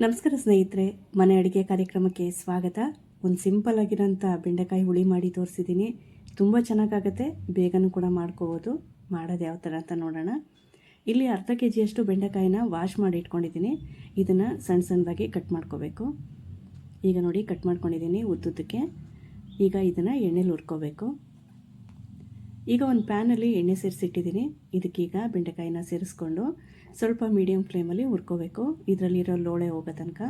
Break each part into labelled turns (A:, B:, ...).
A: ನಮಸ್ಕಾರ ಸ್ನೇಹಿತರೆ, ಮನೆ ಅಡುಗೆ ಕಾರ್ಯಕ್ರಮಕ್ಕೆ ಸ್ವಾಗತ. ಒಂದು ಸಿಂಪಲ್ ಆಗಿರೋಂಥ ಬೆಂಡೆಕಾಯಿ ಹುಳಿ ಮಾಡಿ ತೋರಿಸಿದ್ದೀನಿ. ತುಂಬ ಚೆನ್ನಾಗಾಗುತ್ತೆ, ಬೇಗನೂ ಕೂಡ ಮಾಡ್ಕೋಬೋದು. ಮಾಡೋದು ಯಾವ ಥರ ಅಂತ ನೋಡೋಣ. ಇಲ್ಲಿ ಅರ್ಧ kg ಬೆಂಡೆಕಾಯಿನ ವಾಶ್ ಮಾಡಿ ಇಟ್ಕೊಂಡಿದ್ದೀನಿ. ಇದನ್ನು ಸಣ್ಣ ಸಣ್ಣದಾಗಿ ಕಟ್ ಮಾಡ್ಕೋಬೇಕು. ಈಗ ನೋಡಿ ಕಟ್ ಮಾಡ್ಕೊಂಡಿದ್ದೀನಿ ಉದ್ದುದ್ದಕ್ಕೆ. ಈಗ ಇದನ್ನು ಎಣ್ಣೆಲಿ ಹುರ್ಕೋಬೇಕು. ಈಗ ಒಂದು ಪ್ಯಾನಲ್ಲಿ ಎಣ್ಣೆ ಸೇರಿಸಿಟ್ಟಿದ್ದೀನಿ. ಇದಕ್ಕೀಗ ಬೆಂಡೆಕಾಯಿನ ಸೇರಿಸ್ಕೊಂಡು ಸ್ವಲ್ಪ ಮೀಡಿಯಮ್ ಫ್ಲೇಮಲ್ಲಿ ಹುರ್ಕೋಬೇಕು. ಇದರಲ್ಲಿರೋ ಲೋಳೆ ಹೋಗೋ ತನಕ.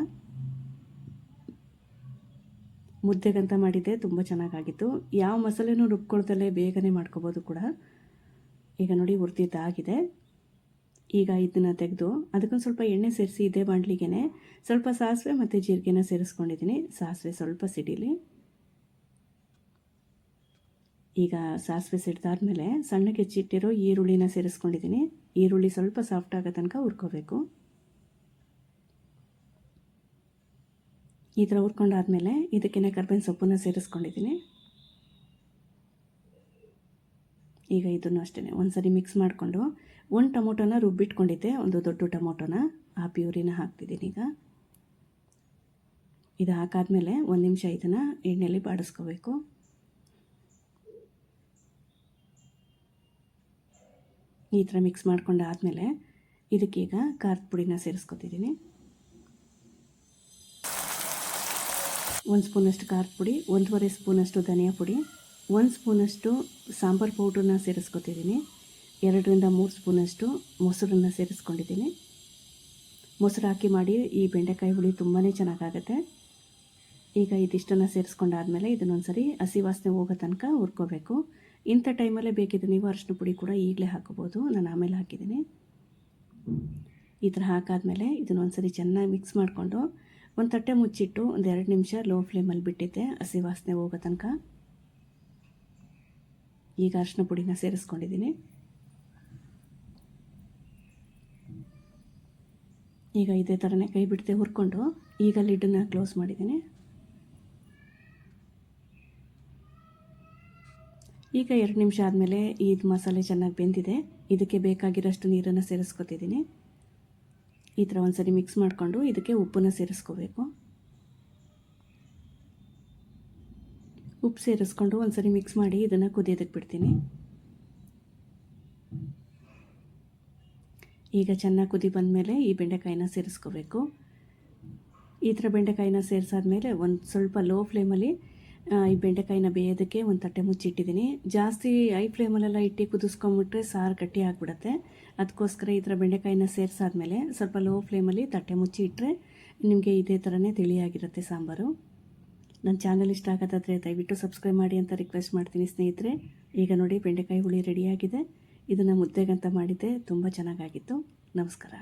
A: ಮುದ್ದೆಗಂತ ಮಾಡಿದ್ದೆ, ತುಂಬ ಚೆನ್ನಾಗಾಗಿತ್ತು. ಯಾವ ಮಸಾಲೆನೂ ರುಬ್ಕೊಳ್ದಲ್ಲೇ ಬೇಗನೆ ಮಾಡ್ಕೋಬೋದು ಕೂಡ. ಈಗ ನೋಡಿ ಹುರಿದಿದ್ದಾಗಿದೆ. ಈಗ ಇದನ್ನು ತೆಗೆದು ಅದಕ್ಕೊಂದು ಸ್ವಲ್ಪ ಎಣ್ಣೆ ಸೇರಿಸಿ ಇದೇ ಬಾಣಲಿಗೆ ಸ್ವಲ್ಪ ಸಾಸಿವೆ ಮತ್ತು ಜೀರಿಗೆನ ಸೇರಿಸ್ಕೊಂಡಿದ್ದೀನಿ. ಸಾಸಿವೆ ಸ್ವಲ್ಪ ಸಿಡಿಲಿ. ಈಗ ಸಾಸಿವೆ ಸಿಡ್ದಾದ್ಮೇಲೆ ಸಣ್ಣಗೆ ಹೆಚ್ಚಿಟ್ಟಿರೋ ಈರುಳ್ಳಿನ ಸೇರಿಸ್ಕೊಂಡಿದ್ದೀನಿ. ಈರುಳ್ಳಿ ಸ್ವಲ್ಪ ಸಾಫ್ಟ್ ಆಗೋ ತನಕ ಹುರ್ಕೋಬೇಕು. ಈ ಥರ ಹುರ್ಕೊಂಡಾದ್ಮೇಲೆ ಇದಕ್ಕೆ ಕರ್ಬೇವಿನ ಸೊಪ್ಪನ್ನು ಸೇರಿಸ್ಕೊಂಡಿದ್ದೀನಿ. ಈಗ ಇದನ್ನು ಅಷ್ಟೇ ಒಂದ್ಸರಿ ಮಿಕ್ಸ್ ಮಾಡಿಕೊಂಡು ಒಂದು ಟೊಮೊಟೊನ ರುಬ್ಬಿಟ್ಕೊಂಡಿದ್ದೆ, ಒಂದು ದೊಡ್ಡ ಟೊಮೊಟೊನ, ಆ ಪ್ಯೂರಿನ ಹಾಕ್ತಿದ್ದೀನಿ. ಈಗ ಇದು ಹಾಕಾದ್ಮೇಲೆ 1 ನಿಮಿಷ ಇದನ್ನು ಎಣ್ಣೆಯಲ್ಲಿ ಬಾಡಿಸ್ಕೋಬೇಕು. ಈ ಥರ ಮಿಕ್ಸ್ ಮಾಡ್ಕೊಂಡಾದ್ಮೇಲೆ ಇದಕ್ಕೀಗ ಖಾರದ ಪುಡಿನ ಸೇರಿಸ್ಕೊತಿದ್ದೀನಿ. 1 ಸ್ಪೂನಷ್ಟು ಖಾರದ ಪುಡಿ, 1.5 ಸ್ಪೂನಷ್ಟು ಧನಿಯಾ ಪುಡಿ, 1 ಸ್ಪೂನಷ್ಟು ಸಾಂಬಾರು ಪೌಡ್ರನ್ನ ಸೇರಿಸ್ಕೊತಿದ್ದೀನಿ. 2 ರಿಂದ 3 ಸ್ಪೂನಷ್ಟು ಮೊಸರನ್ನ ಸೇರಿಸ್ಕೊಂಡಿದ್ದೀನಿ. ಮೊಸರು ಹಾಕಿ ಮಾಡಿ ಈ ಬೆಂಡೆಕಾಯಿ ಹುಳಿ ತುಂಬಾ ಚೆನ್ನಾಗಾಗುತ್ತೆ. ಈಗ ಇದಿಷ್ಟನ್ನು ಸೇರಿಸ್ಕೊಂಡಾದ್ಮೇಲೆ ಇದನ್ನೊಂದ್ಸರಿ ಹಸಿ ವಾಸನೆ ಹೋಗೋ ತನಕ ಹುರ್ಕೋಬೇಕು. ಇಂಥ ಟೈಮಲ್ಲೇ ಬೇಕಿದ್ರೆ ನೀವು ಅರಿಶಿನ ಪುಡಿ ಕೂಡ ಈಗಲೇ ಹಾಕೋಬೋದು, ನಾನು ಆಮೇಲೆ ಹಾಕಿದ್ದೀನಿ. ಈ ಥರ ಹಾಕಾದ್ಮೇಲೆ ಇದನ್ನೊಂದ್ಸರಿ ಚೆನ್ನಾಗಿ ಮಿಕ್ಸ್ ಮಾಡಿಕೊಂಡು ಒಂದು ತಟ್ಟೆ ಮುಚ್ಚಿಟ್ಟು ಒಂದು 2 ನಿಮಿಷ ಲೋ ಫ್ಲೇಮಲ್ಲಿ ಬಿಟ್ಟಿದ್ದೆ ಹಸಿ ವಾಸನೆ ಹೋಗೋ ತನಕ. ಈಗ ಅರಿಶಿನ ಪುಡಿನ ಸೇರಿಸ್ಕೊಂಡಿದ್ದೀನಿ. ಈಗ ಇದೇ ಥರನೇ ಕೈ ಬಿಡದೆ ಹುರ್ಕೊಂಡು ಈಗ ಲಿಡ್ಡನ್ನು ಕ್ಲೋಸ್ ಮಾಡಿದ್ದೀನಿ. ಈಗ 2 ನಿಮಿಷ ಆದಮೇಲೆ ಇದು ಮಸಾಲೆ ಚೆನ್ನಾಗಿ ಬೆಂದಿದೆ. ಇದಕ್ಕೆ ಬೇಕಾಗಿರೋಷ್ಟು ನೀರನ್ನು ಸೇರಿಸ್ಕೊತಿದ್ದೀನಿ. ಈ ಥರ ಒಂದ್ಸರಿ ಮಿಕ್ಸ್ ಮಾಡಿಕೊಂಡು ಇದಕ್ಕೆ ಉಪ್ಪನ್ನು ಸೇರಿಸ್ಕೋಬೇಕು. ಉಪ್ಪು ಸೇರಿಸ್ಕೊಂಡು ಒಂದ್ಸರಿ ಮಿಕ್ಸ್ ಮಾಡಿ ಇದನ್ನು ಕುದಿಯೋದಕ್ಕೆ ಬಿಡ್ತೀನಿ. ಈಗ ಚೆನ್ನಾಗಿ ಕುದಿ ಬಂದಮೇಲೆ ಈ ಬೆಂಡೆಕಾಯಿನ ಸೇರಿಸ್ಕೋಬೇಕು. ಈ ಥರ ಬೆಂಡೆಕಾಯಿನ ಸೇರಿಸಾದ್ಮೇಲೆ ಒಂದು ಸ್ವಲ್ಪ ಲೋ ಫ್ಲೇಮಲ್ಲಿ ಈ ಬೆಂಡೆಕಾಯಿನ ಬೇಯೋದಕ್ಕೆ ಒಂದು ತಟ್ಟೆ ಮುಚ್ಚಿಟ್ಟಿದ್ದೀನಿ. ಜಾಸ್ತಿ ಹೈ ಫ್ಲೇಮಲ್ಲೆಲ್ಲ ಇಟ್ಟು ಕುದಿಸ್ಕೊಂಬಿಟ್ರೆ ಸಾರು ಗಟ್ಟಿ ಆಗಿಬಿಡುತ್ತೆ. ಅದಕ್ಕೋಸ್ಕರ ಈ ಥರ ಬೆಂಡೆಕಾಯಿನ ಸೇರಿಸಾದ್ಮೇಲೆ ಸ್ವಲ್ಪ ಲೋ ಫ್ಲೇಮಲ್ಲಿ ತಟ್ಟೆ ಮುಚ್ಚಿ ಇಟ್ಟರೆ ನಿಮಗೆ ಇದೇ ಥರನೇ ತಿಳಿಯಾಗಿರುತ್ತೆ ಸಾಂಬಾರು. ನನ್ನ ಚಾನಲ್ ಇಷ್ಟ ಆಗೋದಾದರೆ ದಯವಿಟ್ಟು ಸಬ್ಸ್ಕ್ರೈಬ್ ಮಾಡಿ ಅಂತ ರಿಕ್ವೆಸ್ಟ್ ಮಾಡ್ತೀನಿ ಸ್ನೇಹಿತರೆ. ಈಗ ನೋಡಿ ಬೆಂಡೆಕಾಯಿ ಹುಳಿ ರೆಡಿಯಾಗಿದೆ. ಇದನ್ನು ಮುದ್ದೆಗಂತ ಮಾಡಿದ್ದೆ, ತುಂಬ ಚೆನ್ನಾಗಾಗಿತ್ತು. ನಮಸ್ಕಾರ.